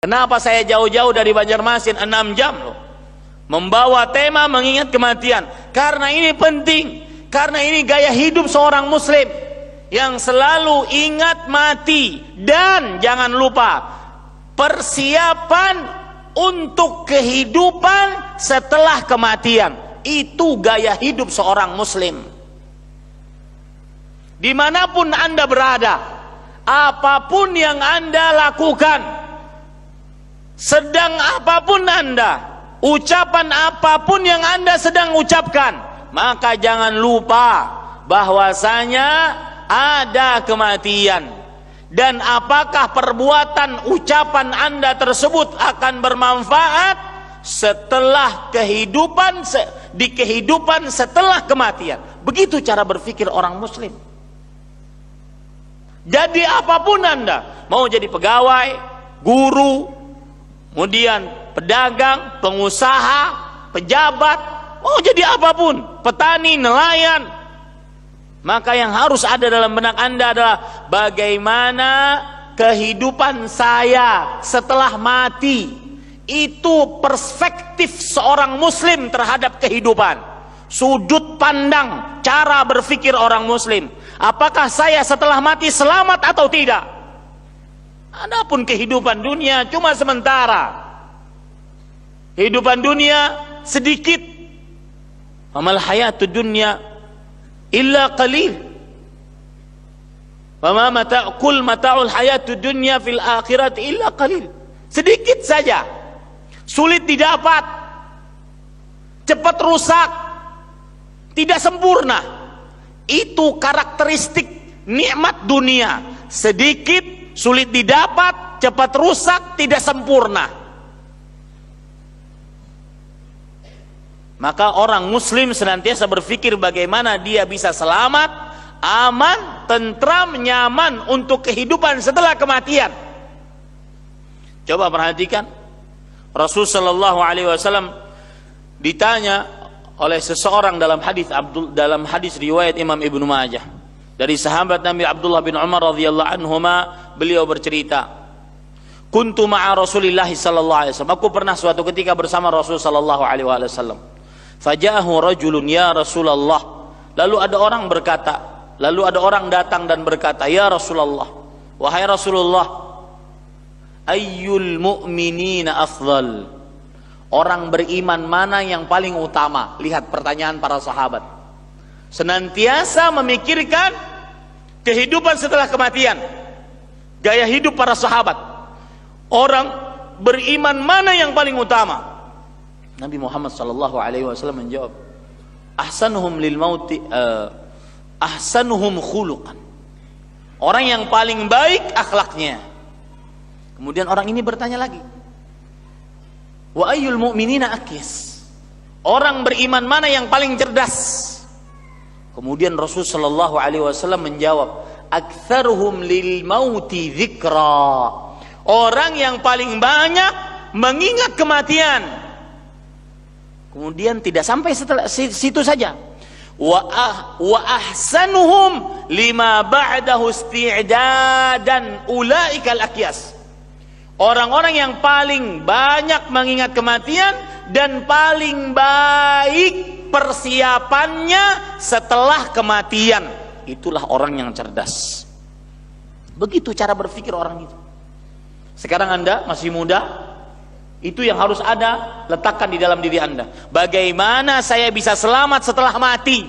Kenapa saya jauh-jauh dari Banjarmasin 6 jam loh, membawa tema mengingat kematian? Karena ini penting, karena ini gaya hidup seorang muslim yang selalu ingat mati. Dan jangan lupa, persiapan untuk kehidupan setelah kematian. Itu gaya hidup seorang muslim. Dimanapun Anda berada, apapun yang Anda lakukan, sedang apapun Anda, ucapan apapun yang Anda sedang ucapkan, maka jangan lupa bahwasanya ada kematian. Dan apakah perbuatan ucapan Anda tersebut akan bermanfaat setelah kehidupan, di kehidupan setelah kematian. Begitu cara berpikir orang muslim. Jadi apapun Anda, mau jadi pegawai, guru, kemudian pedagang, pengusaha, pejabat, mau jadi apapun, petani, nelayan, maka yang harus ada dalam benak Anda adalah bagaimana kehidupan saya setelah mati. Itu perspektif seorang muslim terhadap kehidupan, sudut pandang, cara berpikir orang muslim. Apakah saya setelah mati selamat atau tidak? Adapun kehidupan dunia cuma sementara. Kehidupan dunia sedikit. Amal hayatud dunya illa qalil. Wa ma mata'ul hayatud dunya fil akhirat illa qalil. Sedikit saja. Sulit didapat. Cepat rusak. Tidak sempurna. Itu karakteristik nikmat dunia. Sedikit, sulit didapat, cepat rusak, tidak sempurna. Maka orang muslim senantiasa berpikir bagaimana dia bisa selamat, aman, tentram, nyaman untuk kehidupan setelah kematian. Coba perhatikan, Rasul sallallahu alaihi wasallam ditanya oleh seseorang dalam hadis riwayat Imam Ibnu Majah dari sahabat Nabi Abdullah bin Umar radhiyallahu anhuma, beliau bercerita, kuntu ma'a Rasulillah sallallahu alaihi wasallam, aku pernah suatu ketika bersama Rasul sallallahu alaihi wasallam. Faja'ahu rajulun ya Rasulullah, lalu ada orang datang dan berkata, ya Rasulullah, wahai Rasulullah, ayyul mu'minina afdal, orang beriman mana yang paling utama? Lihat pertanyaan para sahabat. Senantiasa memikirkan kehidupan setelah kematian. Gaya hidup para sahabat. Orang beriman mana yang paling utama? Nabi Muhammad sallallahu alaihi wasallam menjawab, ahsanuhum lil mauti ahsanuhum khuluqan. Orang yang paling baik akhlaknya. Kemudian orang ini bertanya lagi, wa ayyul mu'minina akyas, orang beriman mana yang paling cerdas? Kemudian Rasul sallallahu alaihi wasallam menjawab, aktsaruhum lil mauti dzikra, orang yang paling banyak mengingat kematian. Kemudian tidak sampai setelah situ saja, wa ahsanuhum lima ba'dahu isti'dadan ulaikal akyas, orang-orang yang paling banyak mengingat kematian dan paling baik persiapannya setelah kematian, itulah orang yang cerdas. Begitu cara berpikir orang itu. Sekarang Anda masih muda, itu yang harus ada, letakkan di dalam diri Anda. Bagaimana saya bisa selamat setelah mati?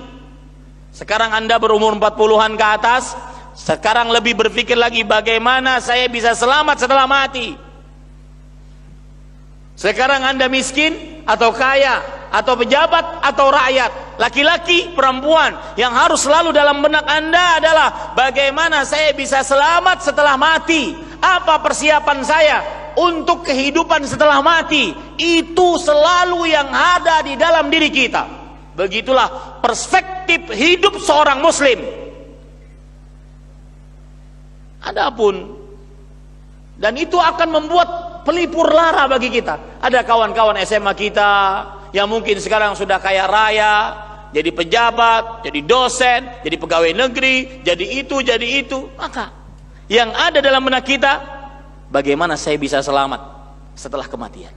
Sekarang Anda berumur 40-an ke atas, sekarang lebih berpikir lagi bagaimana saya bisa selamat setelah mati. Sekarang Anda miskin atau kaya, atau pejabat atau rakyat, laki-laki, perempuan, yang harus selalu dalam benak Anda adalah bagaimana saya bisa selamat setelah mati. Apa persiapan saya untuk kehidupan setelah mati? Itu selalu yang ada di dalam diri kita. Begitulah perspektif hidup seorang muslim. Adapun, dan itu akan membuat pelipur lara bagi kita. Ada kawan-kawan SMA kita yang mungkin sekarang sudah kaya raya, jadi pejabat, jadi dosen, jadi pegawai negeri, jadi itu. Maka yang ada dalam benak kita, bagaimana saya bisa selamat? setelah kematian.